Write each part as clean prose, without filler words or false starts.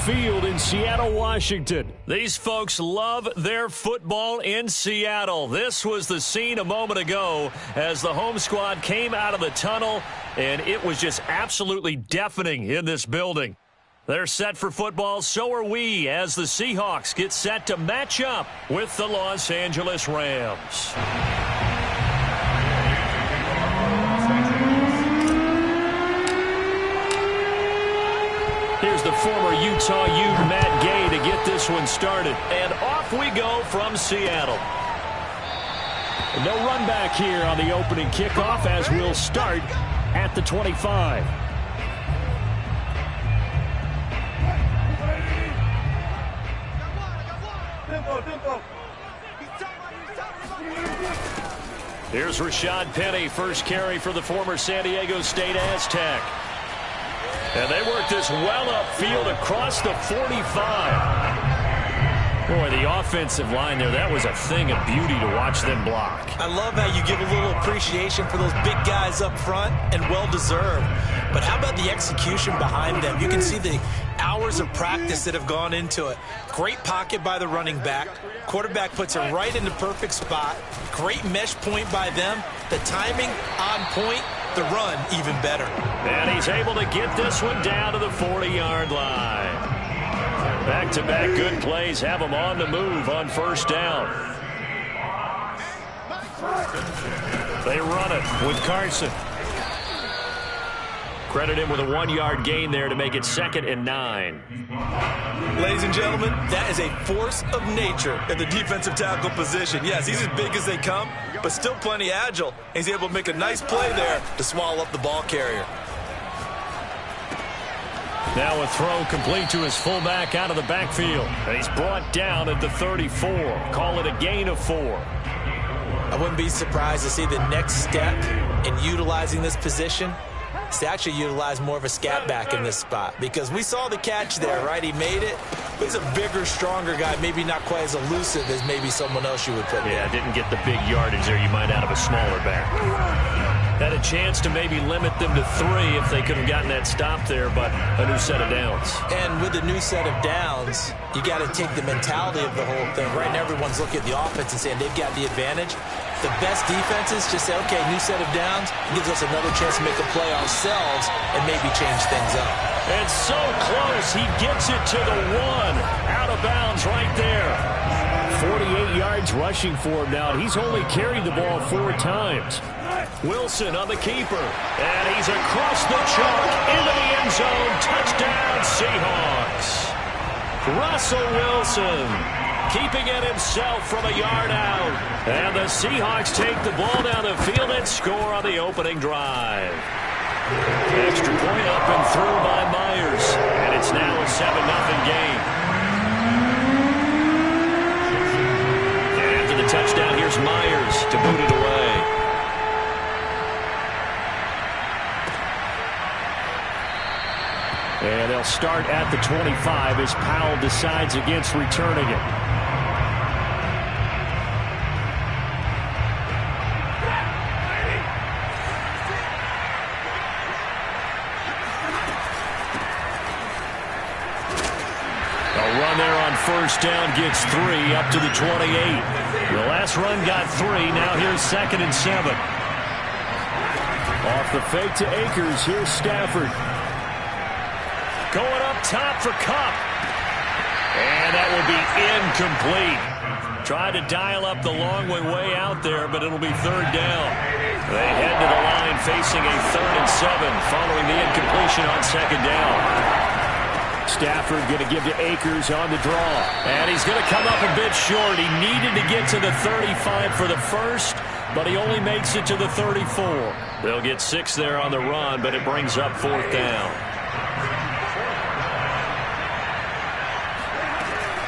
Field in Seattle, Washington. These folks love their football in Seattle. This was the scene a moment ago as the home squad came out of the tunnel, and it was just absolutely deafening in this building. They're set for football, so are we, as the Seahawks get set to match up with the Los Angeles Rams. Here's the former Utah Ute, Matt Gay, to get this one started. And off we go from Seattle. No run back here on the opening kickoff as we'll start at the 25. Here's Rashad Penny, first carry for the former San Diego State Aztec. And they work this well upfield across the 45. Boy, the offensive line there, that was a thing of beauty to watch them block. I love how you give a little appreciation for those big guys up front, and well-deserved. But how about the execution behind them? You can see the hours of practice that have gone into it. Great pocket by the running back. Quarterback puts it right in the perfect spot. Great mesh point by them. The timing on point. The run even better. And he's able to get this one down to the 40-yard line. Back-to-back good plays have him on the move on first down. They run it with Carson. Credit him with a 1-yard gain there to make it 2nd and 9. Ladies and gentlemen, that is a force of nature at the defensive tackle position. Yes, he's as big as they come, but still plenty agile. He's able to make a nice play there to swallow up the ball carrier. Now a throw complete to his fullback out of the backfield. And he's brought down at the 34. Call it a gain of 4. I wouldn't be surprised to see the next step in utilizing this position is to actually utilize more of a scat back in this spot, because we saw the catch there, right? He made it. But he's a bigger, stronger guy, maybe not quite as elusive as maybe someone else you would put there. Yeah, didn't get the big yardage there you might out of a smaller back. Had a chance to maybe limit them to 3 if they could have gotten that stop there, but a new set of downs. And with a new set of downs, you got to take the mentality of the whole thing. Right now, everyone's looking at the offense and saying they've got the advantage. The best defenses just say, okay, new set of downs, gives us another chance to make a play ourselves and maybe change things up. And so close, he gets it to the 1. Out of bounds right there. 48 yards rushing for him now, and he's only carried the ball 4 times. Wilson on the keeper, and he's across the chalk into the end zone. Touchdown, Seahawks. Russell Wilson keeping it himself from a yard out. And the Seahawks take the ball down the field and score on the opening drive. Extra point up and through by Myers, and it's now a 7-0 game. And after the touchdown, here's Myers to boot it away. And they'll start at the 25 as Powell decides against returning it. A run there on first down gets 3 up to the 28. The last run got 3. Now here's 2nd and 7. Off the fake to Akers. Here's Stafford. Going up top for Kupp. And that will be incomplete. Tried to dial up the long way out there, but it'll be 3rd down. They head to the line facing a 3rd and 7 following the incompletion on 2nd down. Stafford going to give to Akers on the draw. And he's going to come up a bit short. He needed to get to the 35 for the first, but he only makes it to the 34. They'll get 6 there on the run, but it brings up 4th down.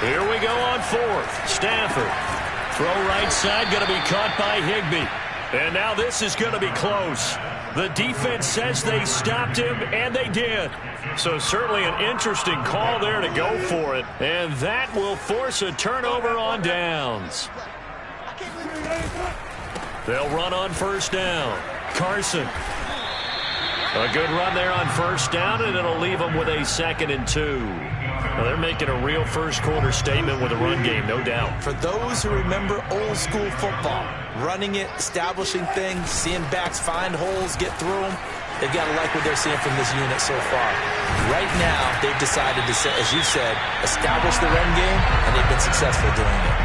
Here we go on 4th. Stafford. Throw right side, going to be caught by Higbee. And now this is going to be close. The defense says they stopped him, and they did. So certainly an interesting call there to go for it. And that will force a turnover on downs. They'll run on first down. Carson. A good run there on first down, and it'll leave them with a 2nd and 2. Well, they're making a real first-quarter statement with a run game, no doubt. For those who remember old-school football, running it, establishing things, seeing backs find holes, get through them, they've got to like what they're seeing from this unit so far. Right now, they've decided to, as you said, establish the run game, and they've been successful doing it.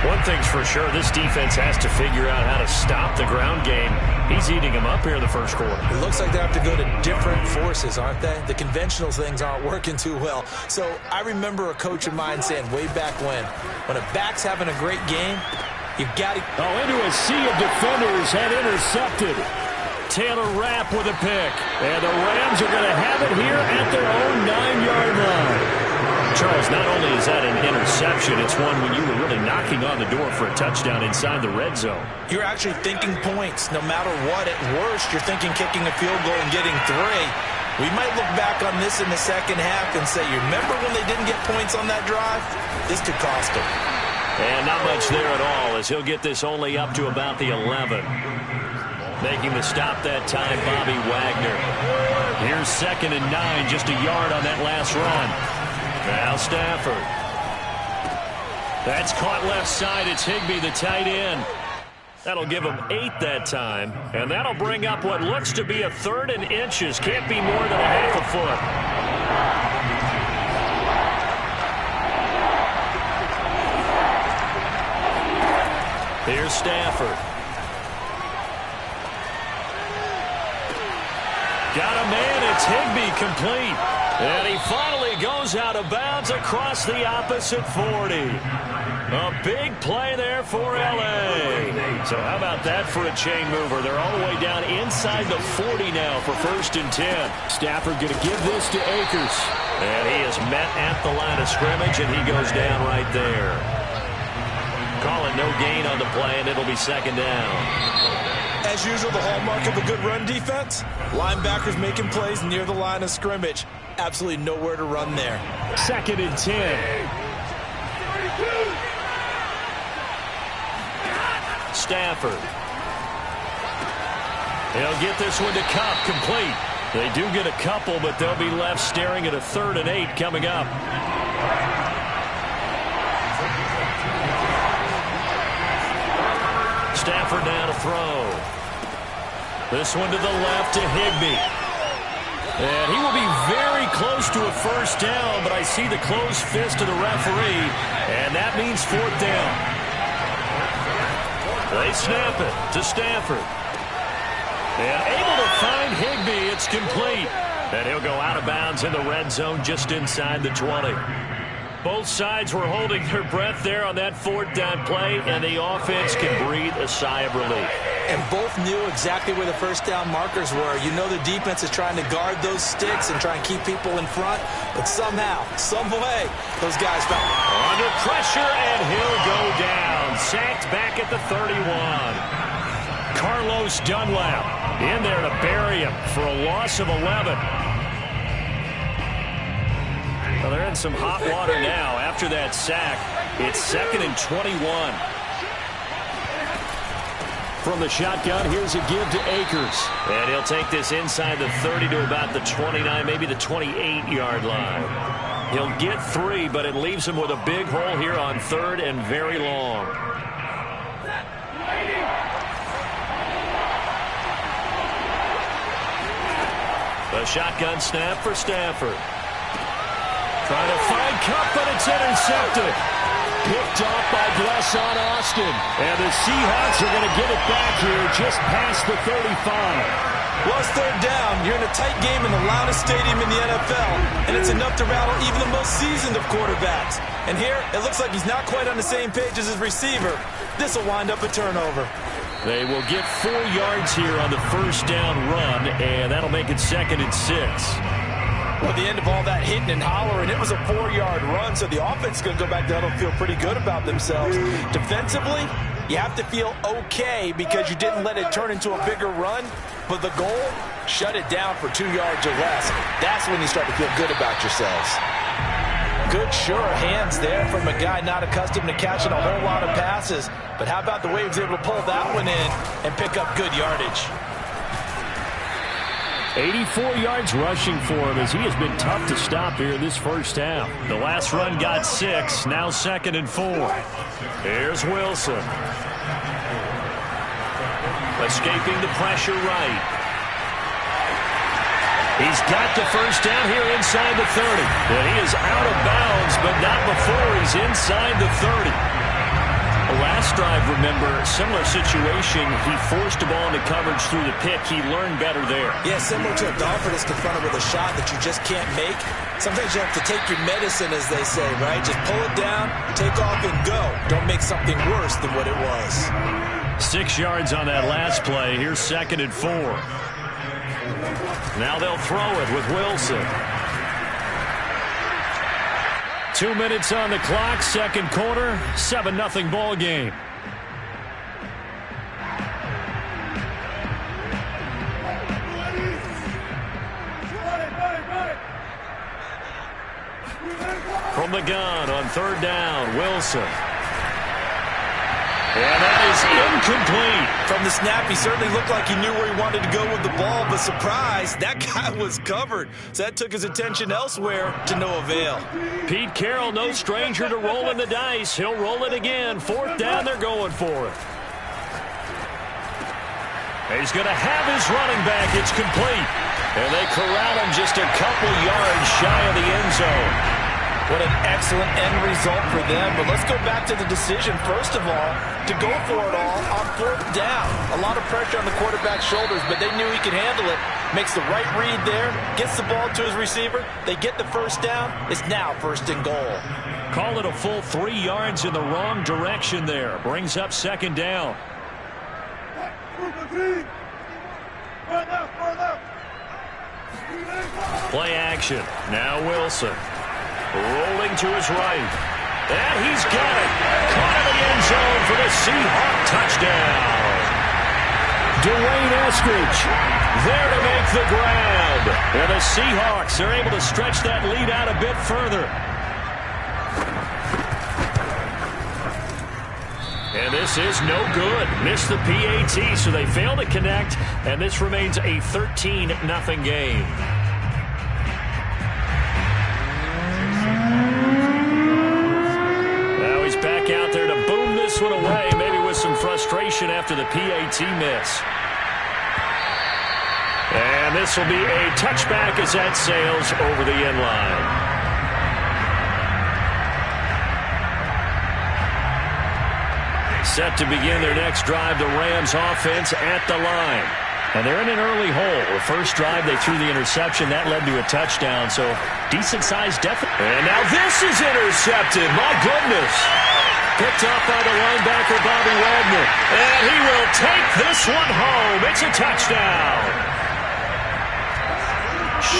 One thing's for sure, this defense has to figure out how to stop the ground game. He's eating them up here in the first quarter. It looks like they have to go to different forces, aren't they? The conventional things aren't working too well. So I remember a coach of mine saying way back when a back's having a great game, you've got to... Oh, into a sea of defenders and intercepted. Taylor Rapp with a pick. And the Rams are going to have it here at their own 9-yard line. Charles, not only is that an interception, it's one when you were really knocking on the door for a touchdown inside the red zone. You're actually thinking points. No matter what, at worst, you're thinking kicking a field goal and getting 3. We might look back on this in the second half and say, you remember when they didn't get points on that drive? This could cost them. And not much there at all, as he'll get this only up to about the 11. Making the stop that time, Bobby Wagner. Here's 2nd and 9, just a yard on that last run. Now Stafford. That's caught left side. It's Higbee, the tight end. That'll give him 8 that time. And that'll bring up what looks to be a 3rd and inches. Can't be more than a half a foot. Here's Stafford. Got a man. It's Higbee, complete. And he finally goes out of bounds across the opposite 40. A big play there for L.A. So how about that for a chain mover? They're all the way down inside the 40 now for 1st and 10. Stafford going to give this to Akers. And he is met at the line of scrimmage, and he goes down right there. Call it no gain on the play, and it'll be 2nd down. As usual, the hallmark of a good run defense, linebackers making plays near the line of scrimmage. Absolutely nowhere to run there. 2nd and 10. Stafford. He'll get this one to Kupp, complete. They do get a couple, but they'll be left staring at a 3rd and 8 coming up. Stafford now to throw. This one to the left to Higbee. And he will be very close to a 1st down, but I see the closed fist of the referee, and that means 4th down. They snap it to Stafford. And able to find Higbee, it's complete. And he'll go out of bounds in the red zone just inside the 20. Both sides were holding their breath there on that 4th down play, and the offense can breathe a sigh of relief. And both knew exactly where the 1st down markers were. You know the defense is trying to guard those sticks and try and keep people in front, but somehow, some way, those guys found under pressure, and he'll go down. Sacked back at the 31. Carlos Dunlap in there to bury him for a loss of 11. Well, they're in some hot water now after that sack. It's 2nd and 21. From the shotgun, here's a give to Akers. And he'll take this inside the 30 to about the 29, maybe the 28-yard line. He'll get 3, but it leaves him with a big hole here on 3rd and very long. The shotgun snap for Stafford. Trying to find Kupp, but it's intercepted. Picked off by Blesson Austin. And the Seahawks are going to get it back here just past the 35. Well, it's 3rd down. You're in a tight game in the loudest stadium in the NFL, and it's enough to rattle even the most seasoned of quarterbacks. And here, it looks like he's not quite on the same page as his receiver. This will wind up a turnover. They will get 4 yards here on the 1st down run, and that'll make it 2nd and 6. Well, at the end of all that hitting and hollering, it was a 4-yard run, so the offense is going to go back down and feel pretty good about themselves. Defensively, you have to feel okay because you didn't let it turn into a bigger run, but the goal, shut it down for 2 yards or less. That's when you start to feel good about yourselves. Good, sure hands there from a guy not accustomed to catching a whole lot of passes, but how about the way he was able to pull that one in and pick up good yardage? 84 yards rushing for him as he has been tough to stop here in this first half. The last run got 6, now 2nd and 4. Here's Wilson. Escaping the pressure right. He's got the first down here inside the 30. And he is out of bounds, but not before he's inside the 30. Last drive, remember, similar situation. He forced the ball into coverage through the pick. He learned better there. Yeah, similar to a golfer that's confronted with a shot that you just can't make. Sometimes you have to take your medicine, as they say, right? Just pull it down, take off, and go. Don't make something worse than what it was. 6 yards on that last play. Here's 2nd and 4. Now they'll throw it with Wilson. 2 minutes on the clock, second quarter, 7-0 ball game. From the gun on 3rd down, Wilson. And that is incomplete. From the snap, he certainly looked like he knew where he wanted to go with the ball, but surprise, that guy was covered. So that took his attention elsewhere to no avail. Pete Carroll, no stranger to rolling the dice. He'll roll it again. 4th down, they're going for it. He's going to have his running back. It's complete. And they corral him just a couple yards shy of the end zone. What an excellent end result for them. But let's go back to the decision, first of all, to go for it all on 4th down. A lot of pressure on the quarterback's shoulders, but they knew he could handle it. Makes the right read there, gets the ball to his receiver. They get the first down. It's now 1st and goal. Call it a full 3 yards in the wrong direction there. Brings up 2nd down. Play action. Now Wilson. Rolling to his right. And he's got it. Caught in the end zone for the Seahawk touchdown. Dwayne Eskridge there to make the grab. And the Seahawks are able to stretch that lead out a bit further. And this is no good. Missed the PAT, so they fail to connect. And this remains a 13-0 game. Back out there to boom this one away, maybe with some frustration after the PAT miss. And this will be a touchback as that sails over the end line. Set to begin their next drive, the Rams offense at the line. And they're in an early hole. The first drive, they threw the interception. That led to a touchdown, so decent-sized deficit. And now this is intercepted. My goodness. Picked up by the linebacker, Bobby Wagner. And he will take this one home. It's a touchdown.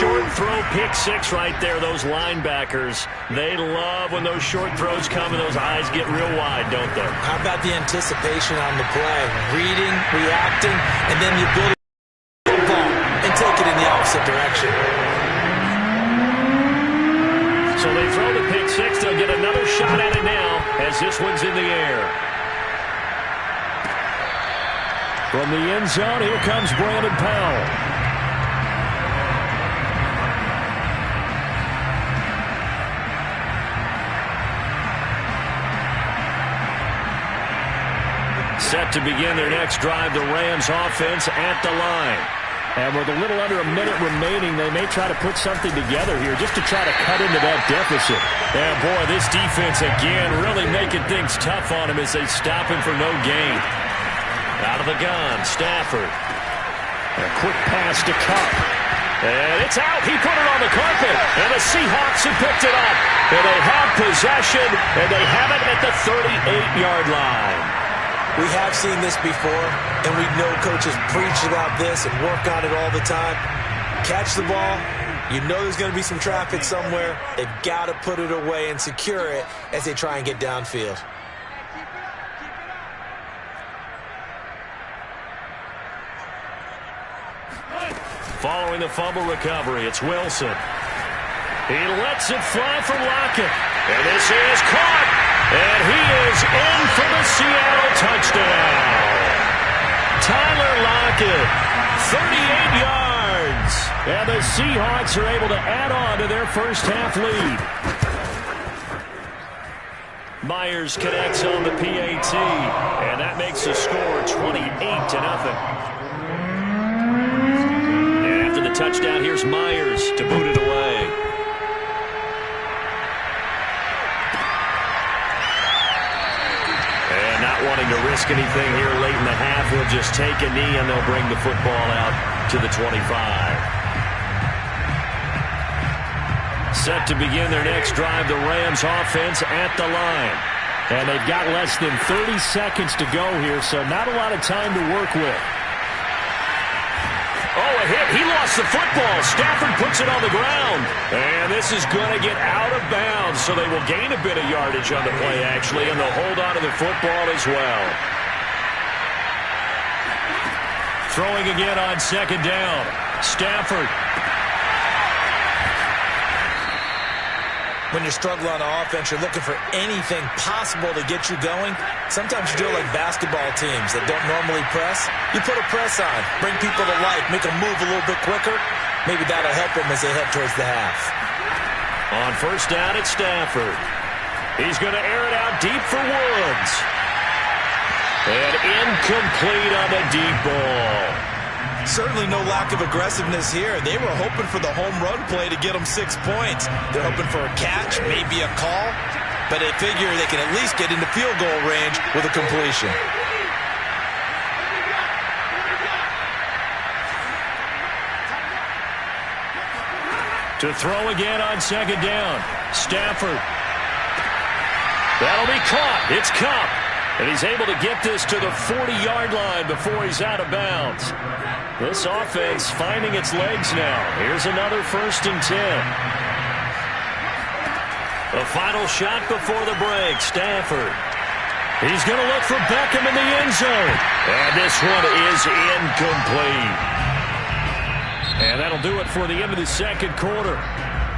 Short throw, pick 6 right there. Those linebackers, they love when those short throws come and those eyes get real wide, don't they? How about the anticipation on the play? Reading, reacting, and then the ability and take it in the opposite direction. So they throw the pick 6. They'll get another shot at it now as this one's in the air. From the end zone, here comes Brandon Powell. Set to begin their next drive, the Rams offense at the line. And with a little under a minute remaining, they may try to put something together here just to try to cut into that deficit. And boy, this defense again really making things tough on him as they stop him for no gain. Out of the gun, Stafford. A quick pass to Kupp. And it's out. He put it on the carpet. And the Seahawks have picked it up. And they have possession, and they have it at the 38-yard line. We have seen this before, and we know coaches preach about this and work on it all the time. Catch the ball. You know there's going to be some traffic somewhere. They've got to put it away and secure it as they try and get downfield. Following the fumble recovery, it's Wilson. He lets it fly from Lockett. And this is caught. And he is in for the Seattle touchdown. Tyler Lockett, 38 yards. yards. And the Seahawks are able to add on to their first half lead. Myers connects on the PAT, and that makes the score 28-0. And after the touchdown, here's Myers to boot it away. And not wanting to risk anything here late in the half, he'll just take a knee, and they'll bring the football out to the 25. Set to begin their next drive, the Rams offense at the line. And they've got less than 30 seconds to go here, so not a lot of time to work with. Oh, a hit. He lost the football. Stafford puts it on the ground. And this is going to get out of bounds, so they will gain a bit of yardage on the play, actually, and they'll hold on to the football as well. Throwing again on second down. Stafford. When you struggle on offense, you're looking for anything possible to get you going. Sometimes you do it like basketball teams that don't normally press. You put a press on, bring people to life, make them move a little bit quicker. Maybe that'll help them as they head towards the half. On first down, it's Stafford. He's going to air it out deep for Woods. And incomplete on the deep ball. Certainly no lack of aggressiveness here. They were hoping for the home run play to get them 6 points. They're hoping for a catch, maybe a call, but they figure they can at least get into field goal range with a completion. To throw again on second down. Stafford. That'll be caught. It's Kupp. And he's able to get this to the 40-yard line before he's out of bounds. This offense finding its legs now. Here's another 1st and 10. The final shot before the break. Stafford. He's going to look for Beckham in the end zone. And this one is incomplete. And that'll do it for the end of the second quarter.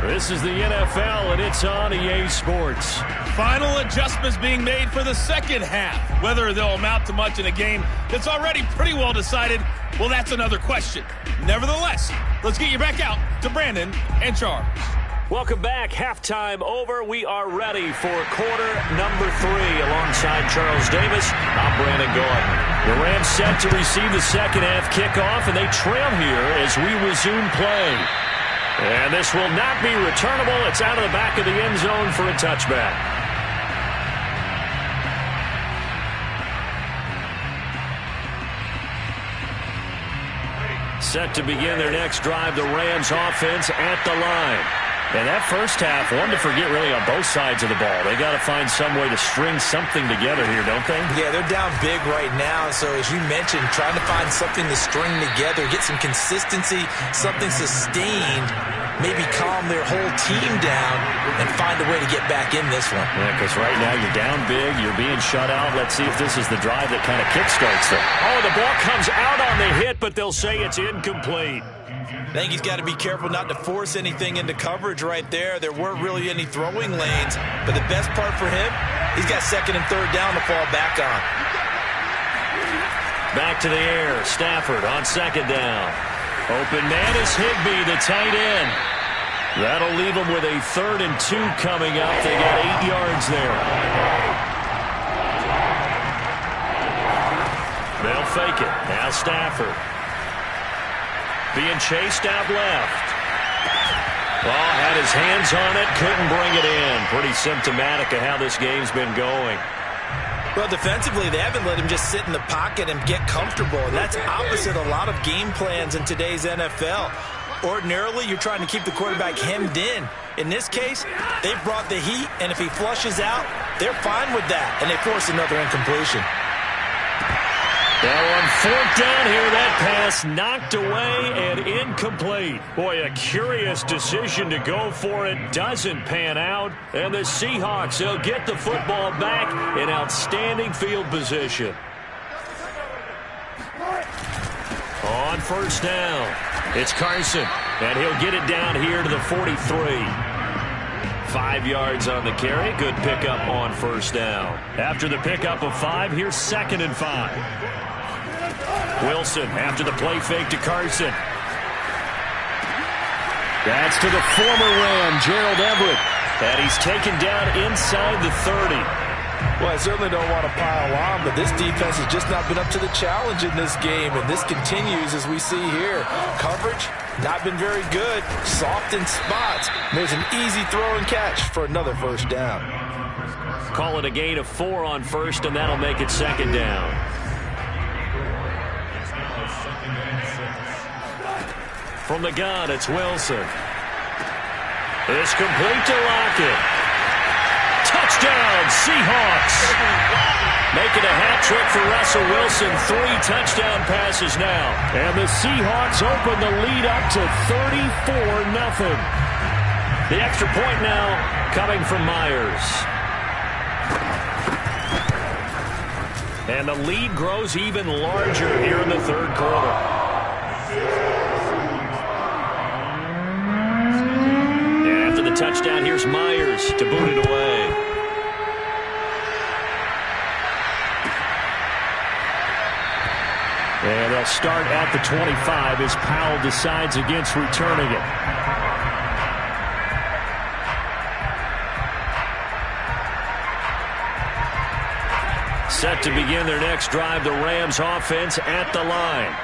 This is the NFL, and it's on EA Sports. Final adjustments being made for the second half. Whether they'll amount to much in a game that's already pretty well decided, well, that's another question. Nevertheless, let's get you back out to Brandon and Charles. Welcome back. Halftime over. We are ready for quarter number 3. Alongside Charles Davis, I'm Brandon Gaudin. The Rams set to receive the second half kickoff, and they trail here as we resume play. And this will not be returnable. It's out of the back of the end zone for a touchback. Set to begin their next drive, the Rams offense at the line. And that first half, one to forget really on both sides of the ball. They got to find some way to string something together here, don't they? Yeah, they're down big right now. So as you mentioned, trying to find something to string together, get some consistency, something sustained, maybe calm their whole team down and find a way to get back in this one. Yeah, because right now you're down big, you're being shut out. Let's see if this is the drive that kind of kickstarts them. Oh, the ball comes out on the hit, but they'll say it's incomplete. I think he's got to be careful not to force anything into coverage right there. There weren't really any throwing lanes, but the best part for him, he's got second and third down to fall back on. Back to the air, Stafford on second down. Open man is Higbee, the tight end. That'll leave them with a 3rd and 2 coming up. They got 8 yards there. They'll fake it. Now Stafford. Being chased out left. Well, had his hands on it, couldn't bring it in. Pretty symptomatic of how this game's been going. Well, defensively, they haven't let him just sit in the pocket and get comfortable. And that's opposite a lot of game plans in today's NFL. Ordinarily, you're trying to keep the quarterback hemmed in. In this case, they brought the heat, and if he flushes out, they're fine with that, and they force another incompletion. Now on 4th down here, that pass knocked away and incomplete. Boy, a curious decision to go for it. Doesn't pan out. And the Seahawks, they'll get the football back in outstanding field position. On first down, it's Carson. And he'll get it down here to the 43. 5 yards on the carry. Good pickup on first down. After the pickup of 5, here's 2nd and 5. Wilson after the play fake to Carson. That's to the former Ram, Gerald Everett. And he's taken down inside the 30. Well, I certainly don't want to pile on, but this defense has just not been up to the challenge in this game, and this continues as we see here. Coverage, not been very good. Soft in spots. There's an easy throw and catch for another first down. Call it a gain of 4 on first, and that'll make it second down. From the gun, it's Wilson. It's complete to Lockett. Touchdown, Seahawks. Making a hat trick for Russell Wilson. 3 touchdown passes now. And the Seahawks open the lead up to 34-0. The extra point now coming from Myers. And the lead grows even larger here in the third quarter. The touchdown, here's Myers to boot it away. And they'll start at the 25 as Powell decides against returning it. Set to begin their next drive, the Rams offense at the line.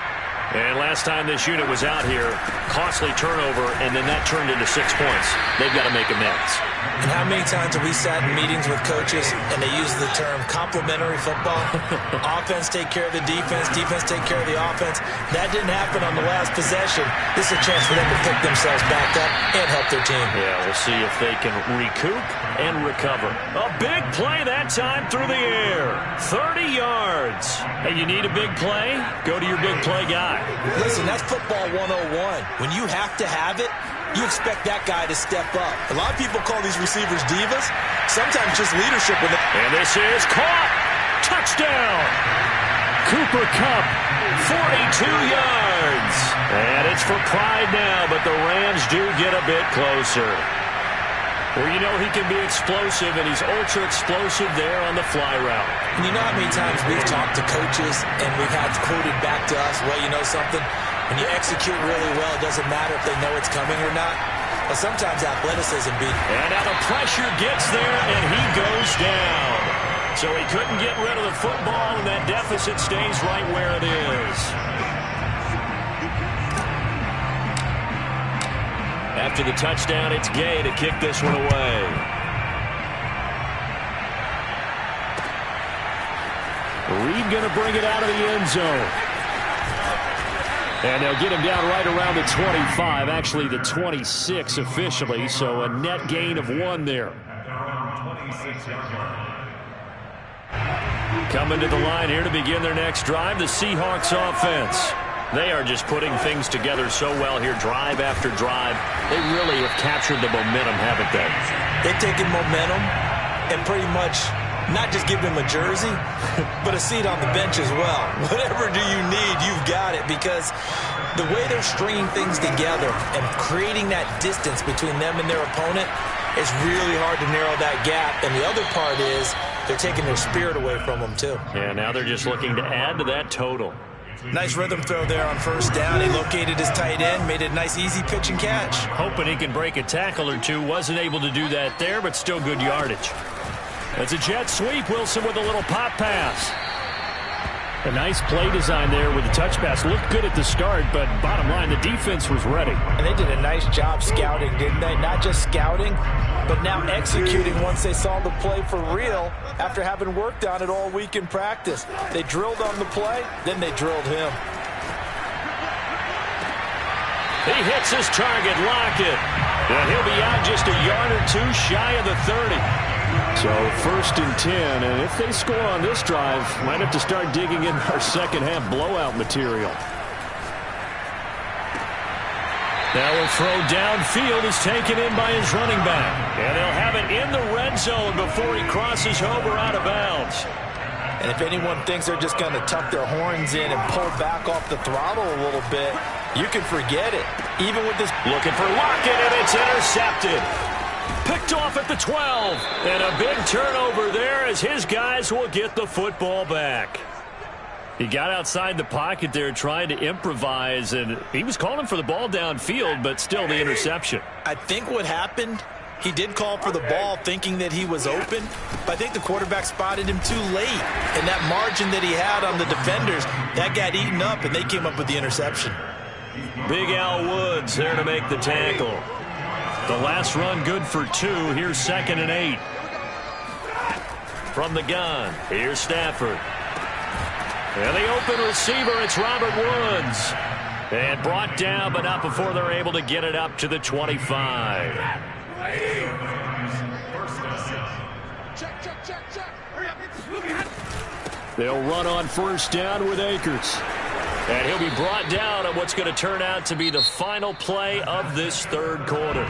And last time this unit was out here, costly turnover, and then that turned into 6 points. They've got to make amends. And how many times have we sat in meetings with coaches and they use the term complementary football? Offense take care of the defense, defense take care of the offense. That didn't happen on the last possession. This is a chance for them to pick themselves back up and help their team. Yeah, we'll see if they can recoup and recover. A big play that time through the air. 30 yards. Hey, you need a big play? Go to your big play guy. Listen, that's football 101. When you have to have it, you expect that guy to step up. A lot of people call these receivers divas. Sometimes just leadership. And this is caught. Touchdown. Cooper Kupp, 42 yards. And it's for pride now, but the Rams do get a bit closer. Well, you know he can be explosive, and he's ultra-explosive there on the fly route. And you know how many times we've talked to coaches, and we've had quoted back to us, well, you know something? When you execute really well, it doesn't matter if they know it's coming or not. But sometimes athleticism beats. And now the pressure gets there, and he goes down. So he couldn't get rid of the football, and that deficit stays right where it is. After the touchdown, it's Gay to kick this one away. Reed going to bring it out of the end zone. And they'll get him down right around the 25, actually the 26 officially, so a net gain of 1 there. Coming to the line here to begin their next drive, the Seahawks offense. They are just putting things together so well here, drive after drive. They really have captured the momentum, haven't they? They've taken momentum and pretty much not just give him a jersey, but a seat on the bench as well. Whatever do you need, you've got it, because the way they're stringing things together and creating that distance between them and their opponent, it's really hard to narrow that gap. And the other part is they're taking their spirit away from them, too. Yeah, now they're just looking to add to that total. Nice rhythm throw there on first down. He located his tight end, made it a nice easy pitch and catch. Hoping he can break a tackle or two. Wasn't able to do that there, but still good yardage. It's a jet sweep. Wilson with a little pop pass. A nice play design there with the touch pass. Looked good at the start, but bottom line, the defense was ready. And they did a nice job scouting, didn't they? Not just scouting, but now executing once they saw the play for real after having worked on it all week in practice. They drilled on the play, then they drilled him. He hits his target, Lockett. And he'll be out just a yard or two shy of the 30. So 1st and 10, and if they score on this drive, might have to start digging in our second half blowout material. Now a throw downfield is taken in by his running back. And they'll have it in the red zone before he crosses over out of bounds. And if anyone thinks they're just going to tuck their horns in and pull back off the throttle a little bit, you can forget it. Even with this. Looking for Lockett, and it's intercepted. Picked off at the 12. And a big turnover there as his guys will get the football back. He got outside the pocket there trying to improvise, and he was calling for the ball downfield, but still the interception. I think what happened, he did call for the ball thinking that he was open, but I think the quarterback spotted him too late. And that margin that he had on the defenders, that got eaten up, and they came up with the interception. Big Al Woods there to make the tackle. The last run good for 2. Here's 2nd and 8. From the gun, here's Stafford. And the open receiver, it's Robert Woods. And brought down, but not before they're able to get it up to the 25. They'll run on 1st down with Akers. And he'll be brought down on what's going to turn out to be the final play of this 3rd quarter.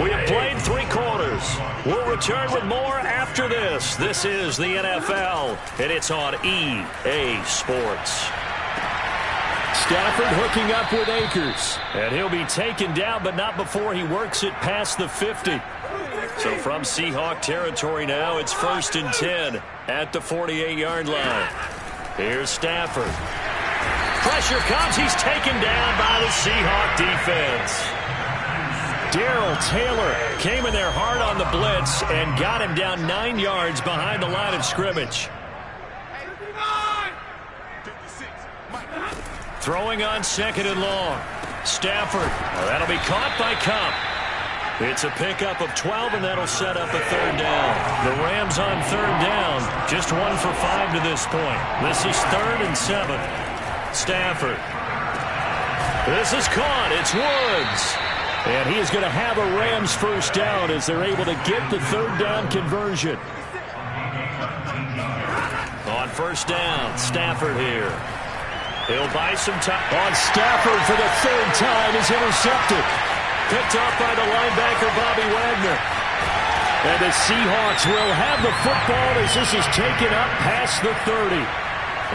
We have played 3 quarters. We'll return with more after this. This is the NFL, and it's on EA Sports. Stafford hooking up with Akers. And he'll be taken down, but not before he works it past the 50. So from Seahawk territory now, it's 1st and 10 at the 48-yard line. Here's Stafford. Pressure comes. He's taken down by the Seahawk defense. Darrell Taylor came in there hard on the blitz and got him down 9 yards behind the line of scrimmage. Throwing on 2nd and long. Stafford. Well, that'll be caught by Kupp. It's a pickup of 12, and that'll set up a 3rd down. The Rams on 3rd down. Just 1 for 5 to this point. This is 3rd and 7. Stafford. This is caught. It's Woods. And he is going to have a Rams 1st down as they're able to get the 3rd down conversion. On 1st down, Stafford here. He'll buy some time. On Stafford for the 3rd time is intercepted. Picked up by the linebacker, Bobby Wagner. And the Seahawks will have the football as this is taken up past the 30.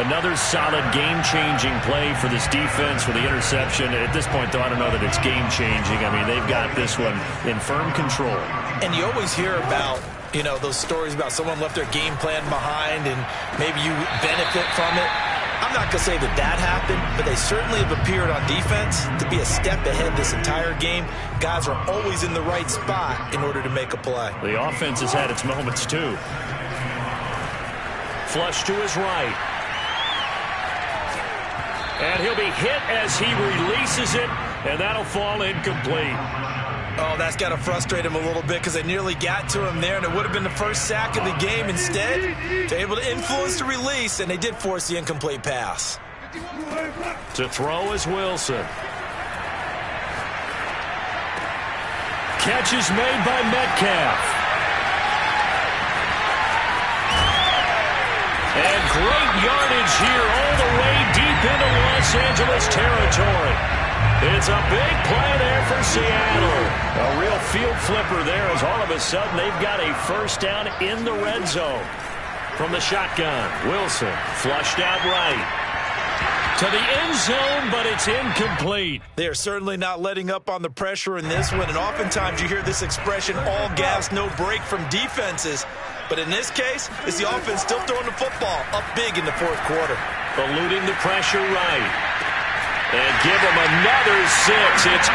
Another solid game-changing play for this defense for the interception. At this point, though, I don't know that it's game-changing. I mean, they've got this one in firm control. And you always hear about, you know, those stories about someone left their game plan behind and maybe you benefit from it. I'm not going to say that that happened, but they certainly have appeared on defense to be a step ahead this entire game. Guys are always in the right spot in order to make a play. The offense has had its moments, too. Flush to his right. And he'll be hit as he releases it, and that'll fall incomplete. Oh, that's got to frustrate him a little bit because they nearly got to him there, and it would have been the first sack of the game. Instead, they're able to influence the release, and they did force the incomplete pass. To throw is Wilson. Catch is made by Metcalf. And great yardage here all the way deep into Los Angeles territory. It's a big play there for Seattle. A real field flipper there as all of a sudden they've got a 1st down in the red zone. From the shotgun, Wilson flushed out right. To the end zone, but it's incomplete. They are certainly not letting up on the pressure in this one, and oftentimes you hear this expression, all gas, no break from defenses. But in this case, it's the offense still throwing the football up big in the 4th quarter. Eluding the pressure right. And give him another 6. It's